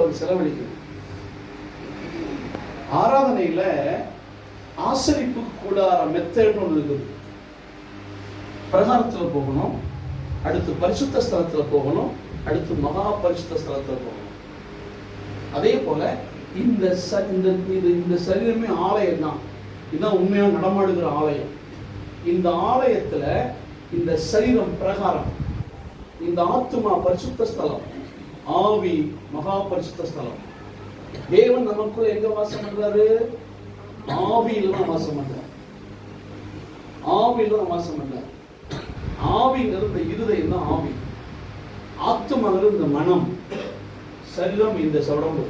அவர் செலவழிக்கணும். ஆராதனையில ஆசரிப்பு கூடார மெத்தட்னு ஒன்று இருக்குது. பிரகாரத்துல போகணும், அடுத்து பரிசுத்த ஸ்தலத்துல போகணும், அடுத்து மகா பரிசுத்த ஸ்தலத்துல போகணும். அதே போல இந்த சரீரமே ஆலயம் தான். இதுதான் உண்மையாக நடமாடுகிற ஆலயம். இந்த ஆலயத்துல இந்த சரீரம் பிரகாரம், இந்த ஆத்துமா பரிசுத்த ஸ்தலம், ஆவி மகா பரிசுத்த ஸ்தலம். தேவன் நமக்குள்ள எங்க வாசம் பண்றாரு? ஆவியில தான் வாசம் பண்றாரு. ஆவியில தான் வாசம் பண்றாரு. ஆவிங்கிறது இந்த இருதயம் தான் ஆவி. ஆத்துமாங்கிறது இந்த மனம், சரீரம் இந்த உடம்பு.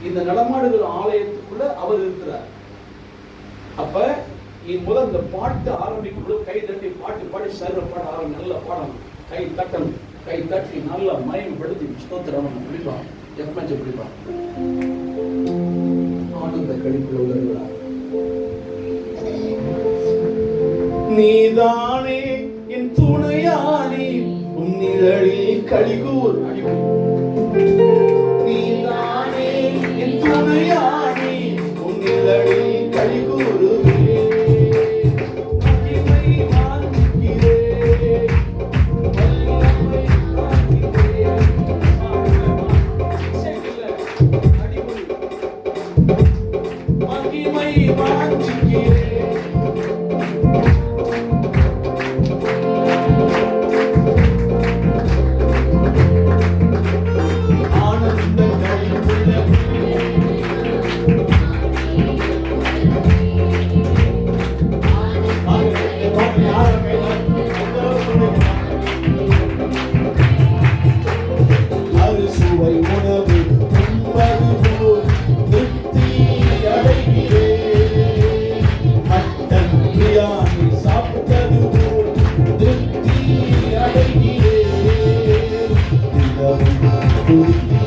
இந்த நடமாடுகிற ஆலயத்துக்குள்ள அவர் இருக்கிறார். அப்ப முதல் இந்த பாட்டு ஆரம்பிக்கும் கை தட்டி பாட்டு பாடி சரீர பாட ஆரம்பி நல்லா பாடணும். கை தட்டணும், கை தட்டி நல்லா மயம்படுத்தி ஸ்தோத்திரம் பிடிப்பான். எப்பமாச்சு பிடிப்பான். ஆனந்த கழிப்புல உள்ளவர்களாக நீதானே என் துணையானே, உன் நிழலில் கலிகூர். நீதானே என் துணையானே, உன் நிழலில் கலிகூருவே. Thank you.